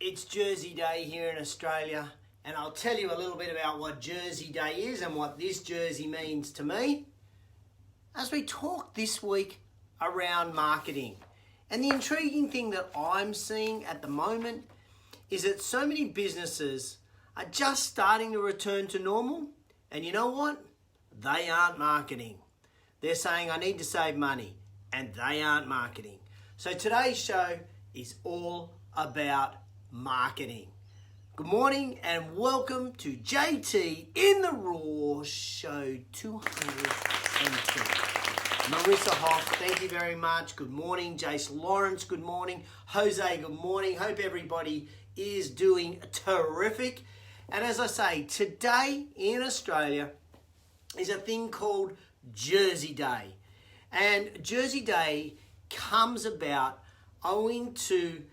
It's Jersey Day here in Australia, and I'll tell you a little bit about what Jersey Day is and what this jersey means to me as we talk this week around marketing. And the intriguing thing that I'm seeing at the moment is that so many businesses are just starting to return to normal, and you know what? They aren't marketing. They're saying, I need to save money, and they aren't marketing. So today's show is all about marketing. Good morning and welcome to JTinTheRaw show 202. Marissa Hoff, thank you very much. Good morning. Jace Lawrence, good morning. Jose, good morning. Hope everybody is doing terrific. And as I say, today in Australia is a thing called Jersey Day. And Jersey Day comes about owing to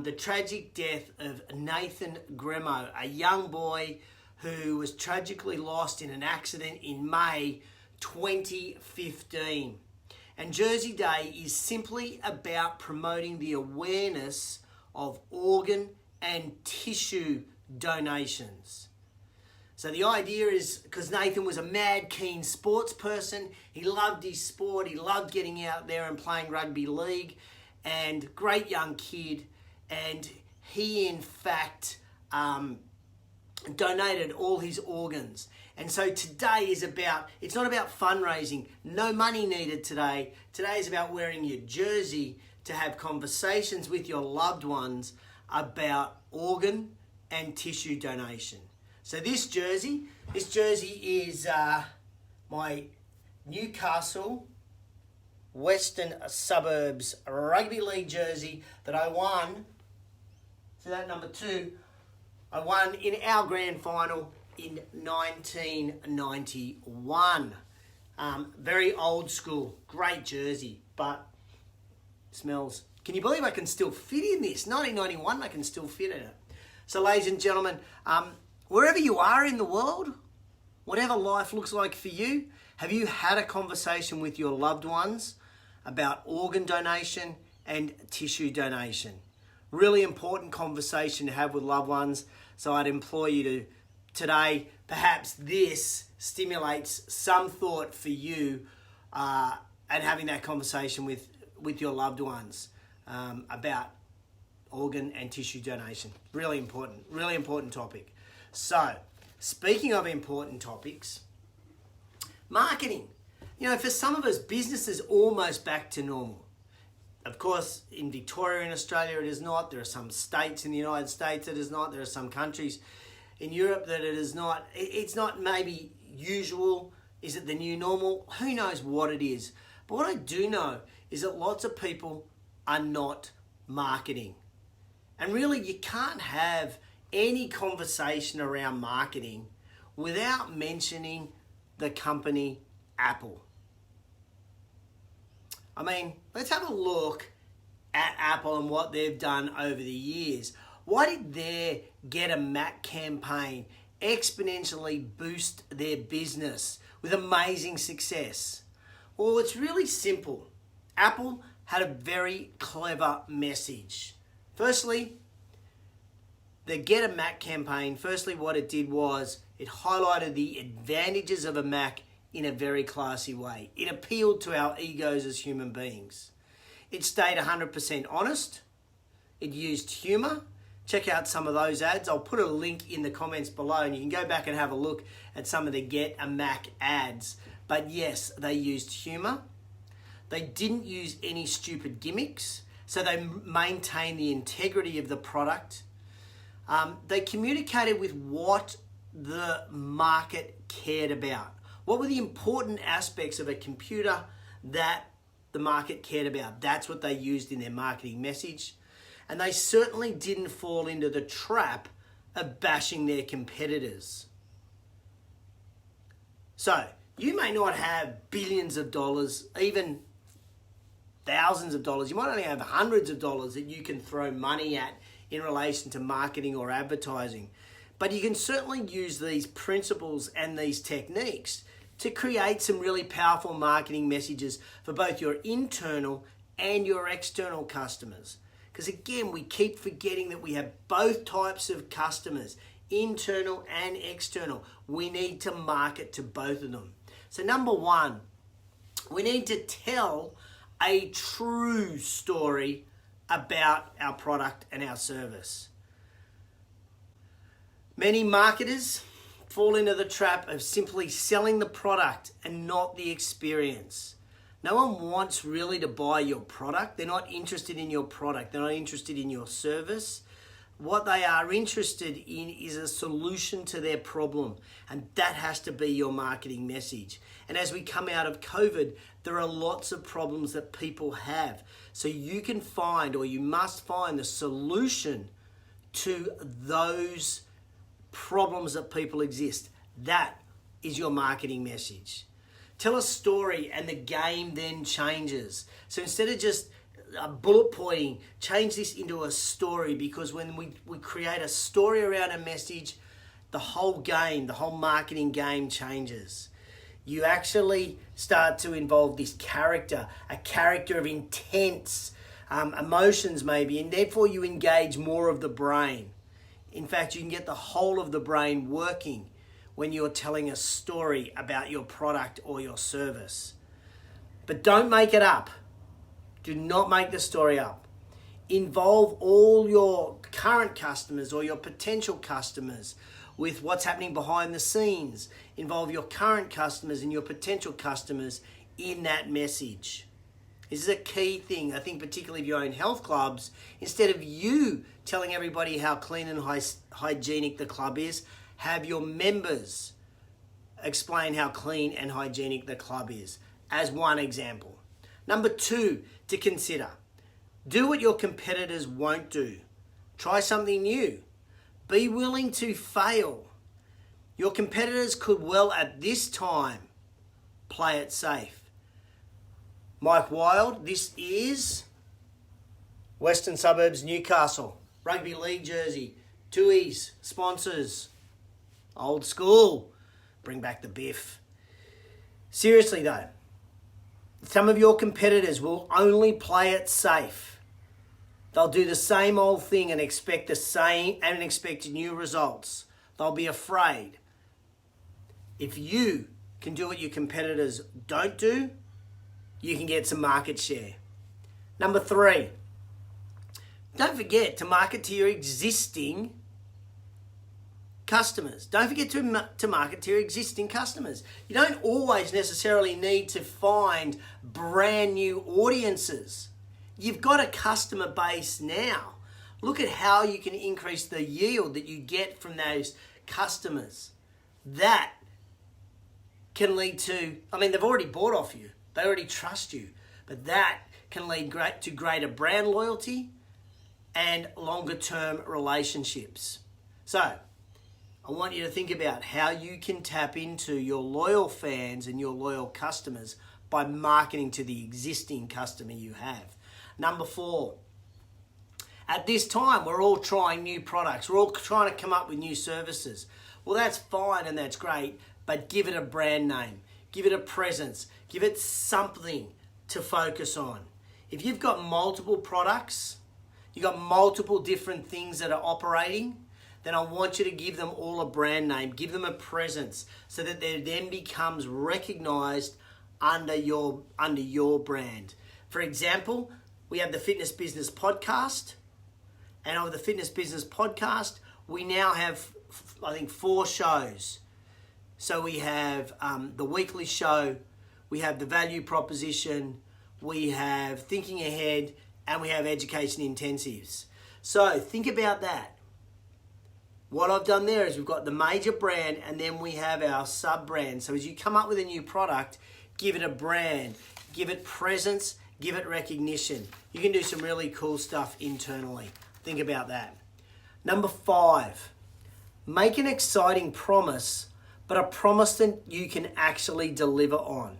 the tragic death of Nathan Gremo, a young boy who was tragically lost in an accident in May 2015. And Jersey Day is simply about promoting the awareness of organ and tissue donations. So the idea is, because Nathan was a mad keen sports person, he loved his sport, he loved getting out there and playing rugby league, and great young kid, and he in fact donated all his organs. And so today is about, it's not about fundraising, no money needed today. Today is about wearing your jersey to have conversations with your loved ones about organ and tissue donation. So this jersey is my Newcastle Western Suburbs Rugby League jersey that I won. So that number 2, I won in our grand final in 1991. Very old school, great jersey, but smells. Can you believe I can still fit in this? 1991, I can still fit in it. So ladies and gentlemen, wherever you are in the world, whatever life looks like for you, have you had a conversation with your loved ones about organ donation and tissue donation? Really important conversation to have with loved ones. So I'd implore you to today, perhaps this stimulates some thought for you and having that conversation with your loved ones about organ and tissue donation. Really important topic. So, speaking of important topics, marketing. You know, for some of us, business is almost back to normal. Of course, in Victoria in Australia, it is not. There are some states in the United States that it is not. There are some countries in Europe that it is not. It's not maybe usual. Is it the new normal? Who knows what it is? But what I do know is that lots of people are not marketing. And really, you can't have any conversation around marketing without mentioning the company Apple. I mean, let's have a look at Apple and what they've done over the years. Why did their Get a Mac campaign exponentially boost their business with amazing success? Well, it's really simple. Apple had a very clever message. Firstly, the Get a Mac campaign, what it did was it highlighted the advantages of a Mac in a very classy way. It appealed to our egos as human beings. It stayed 100% honest. It used humor. Check out some of those ads. I'll put a link in the comments below and you can go back and have a look at some of the Get a Mac ads. But yes, they used humor. They didn't use any stupid gimmicks, so they maintained the integrity of the product. They communicated with what the market cared about. What were the important aspects of a computer that the market cared about? That's what they used in their marketing message. And they certainly didn't fall into the trap of bashing their competitors. So, you may not have billions of dollars, even thousands of dollars. You might only have hundreds of dollars that you can throw money at in relation to marketing or advertising. But you can certainly use these principles and these techniques to create some really powerful marketing messages for both your internal and your external customers. Because again, we keep forgetting that we have both types of customers, internal and external. We need to market to both of them. So number one, we need to tell a true story about our product and our service. Many marketers fall into the trap of simply selling the product and not the experience. No one wants really to buy your product. They're not interested in your product. They're not interested in your service. What they are interested in is a solution to their problem, and that has to be your marketing message. And as we come out of COVID, there are lots of problems that people have. So you can find, or you must find, the solution to those problems that people exist. That is your marketing message. Tell a story and the game then changes. So instead of just bullet pointing, change this into a story, because when we create a story around a message, the whole game, the whole marketing game changes. You actually start to involve this character, a character of intense emotions maybe, and therefore you engage more of the brain. In fact, you can get the whole of the brain working when you're telling a story about your product or your service. But don't make it up. Do not make the story up. Involve all your current customers or your potential customers with what's happening behind the scenes. Involve your current customers and your potential customers in that message. This is a key thing. I think particularly if you own health clubs, instead of you telling everybody how clean and hygienic the club is, have your members explain how clean and hygienic the club is, as one example. Number two to consider, do what your competitors won't do. Try something new. Be willing to fail. Your competitors could well at this time play it safe. Mike Wild, this is Western Suburbs, Newcastle. Rugby League jersey, Tui's, sponsors, old school, bring back the biff. Seriously though, some of your competitors will only play it safe. They'll do the same old thing and expect the same and expect new results. They'll be afraid. If you can do what your competitors don't do, you can get some market share. Number three, don't forget to market to your existing customers. Don't forget to market to your existing customers. You don't always necessarily need to find brand new audiences. You've got a customer base now. Look at how you can increase the yield that you get from those customers. That can lead to, they've already bought off you. They already trust you. But that can lead to greater brand loyalty and longer term relationships. So, I want you to think about how you can tap into your loyal fans and your loyal customers by marketing to the existing customer you have. Number four, at this time, we're all trying new products. We're all trying to come up with new services. Well, that's fine and that's great, but give it a brand name. Give it a presence. Give it something to focus on. If you've got multiple products, you've got multiple different things that are operating, then I want you to give them all a brand name. Give them a presence so that they then becomes recognized under your brand. For example, we have the Fitness Business Podcast. And of the Fitness Business Podcast, we now have, 4 shows. So we have the weekly show, we have the value proposition, we have thinking ahead, and we have education intensives. So think about that. What I've done there is we've got the major brand and then we have our sub-brand. So as you come up with a new product, give it a brand, give it presence, give it recognition. You can do some really cool stuff internally. Think about that. Number 5, make an exciting promise, but a promise that you can actually deliver on.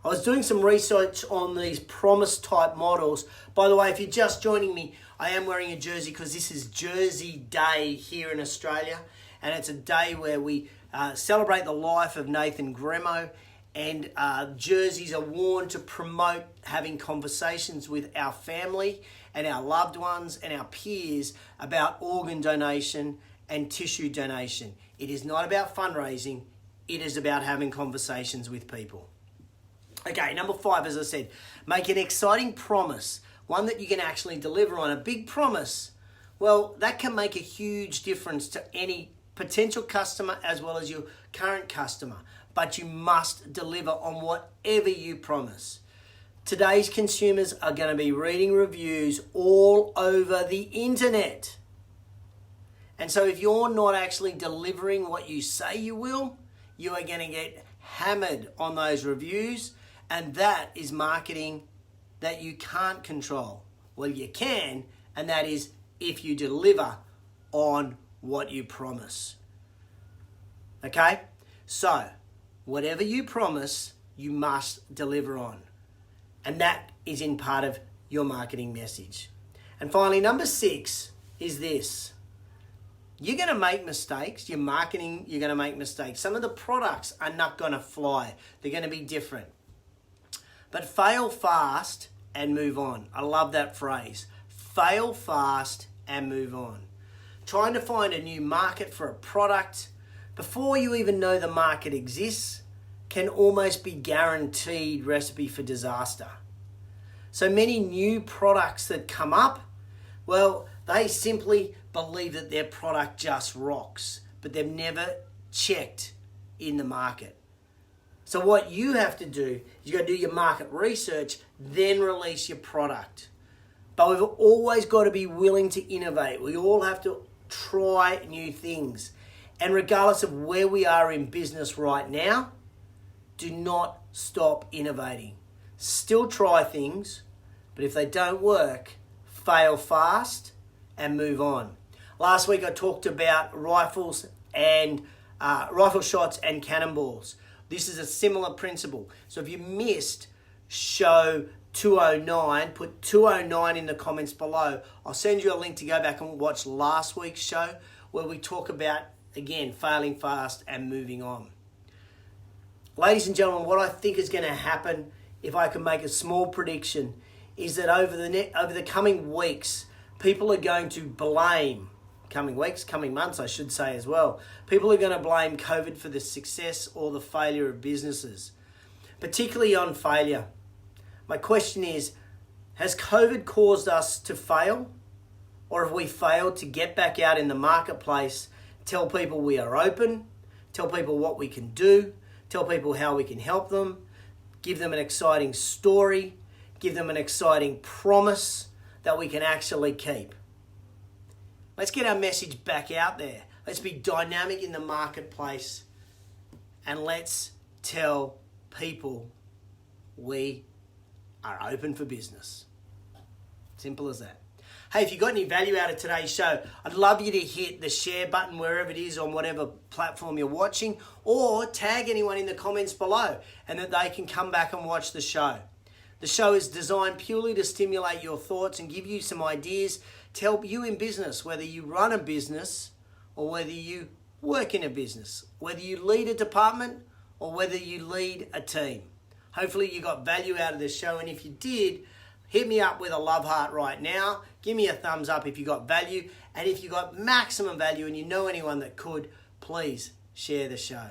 I was doing some research on these promise type models. By the way, if you're just joining me, I am wearing a jersey because this is Jersey Day here in Australia. And it's a day where we celebrate the life of Nathan Gremo. and jerseys are worn to promote having conversations with our family and our loved ones and our peers about organ donation and tissue donation. It is not about fundraising, it is about having conversations with people. Okay, number 5, as I said, make an exciting promise, one that you can actually deliver on. A big promise, well, that can make a huge difference to any potential customer as well as your current customer. But you must deliver on whatever you promise. Today's consumers are going to be reading reviews all over the internet. And so if you're not actually delivering what you say you will, you are going to get hammered on those reviews, and that is marketing that you can't control. Well, you can, and that is if you deliver on what you promise. Okay? So, whatever you promise, you must deliver on. And that is in part of your marketing message. And finally, number 6 is this. You're going to make mistakes. Your marketing, you're going to make mistakes. Some of the products are not going to fly. They're going to be different. But fail fast and move on. I love that phrase. Fail fast and move on. Trying to find a new market for a product before you even know the market exists can almost be guaranteed recipe for disaster. So many new products that come up, well, they simply believe that their product just rocks, but they've never checked in the market. So what you have to do is you got to do your market research, then release your product. But we've always got to be willing to innovate. We all have to try new things. And regardless of where we are in business right now, do not stop innovating. Still try things, but if they don't work, fail fast and move on. Last week I talked about rifles and rifle shots and cannonballs. This is a similar principle. So if you missed show 209, put 209 in the comments below. I'll send you a link to go back and watch last week's show where we talk about, again, failing fast and moving on. Ladies and gentlemen, what I think is going to happen, if I can make a small prediction, is that over the coming weeks, people are going to blame, coming months I should say as well, people are going to blame COVID for the success or the failure of businesses, particularly on failure. My question is, has COVID caused us to fail? Or have we failed to get back out in the marketplace, tell people we are open, tell people what we can do, tell people how we can help them, give them an exciting story, give them an exciting promise that we can actually keep? Let's get our message back out there. Let's be dynamic in the marketplace, and let's tell people we are open for business. Simple as that. Hey, if you got any value out of today's show, I'd love you to hit the share button wherever it is on whatever platform you're watching, or tag anyone in the comments below and that they can come back and watch the show. The show is designed purely to stimulate your thoughts and give you some ideas to help you in business, whether you run a business or whether you work in a business, whether you lead a department or whether you lead a team. Hopefully you got value out of this show, and if you did, hit me up with a love heart right now. Give me a thumbs up if you got value, and if you got maximum value and you know anyone that could, please share the show.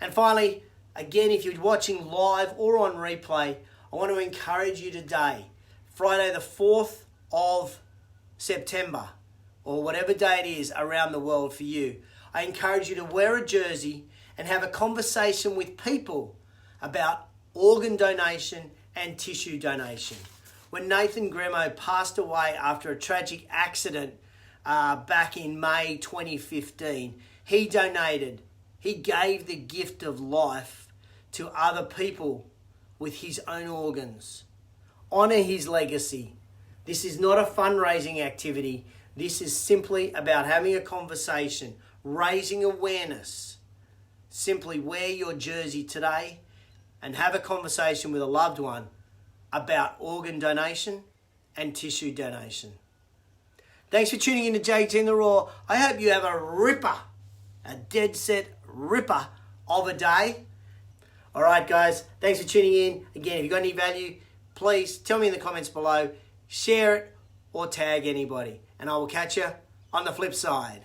And finally, again, if you're watching live or on replay, I want to encourage you today, Friday the 4th of September, or whatever day it is around the world for you, I encourage you to wear a jersey and have a conversation with people about organ donation and tissue donation. When Nathan Gremo passed away after a tragic accident back in May 2015, he donated, he gave the gift of life to other people with his own organs. Honor his legacy. This is not a fundraising activity. This is simply about having a conversation, raising awareness. Simply wear your jersey today and have a conversation with a loved one about organ donation and tissue donation. Thanks for tuning in to JTinTheRaw. I hope you have a ripper, a dead set ripper of a day. All right, guys. Thanks for tuning in. Again, if you've got any value, please tell me in the comments below. Share it or tag anybody. And I will catch you on the flip side.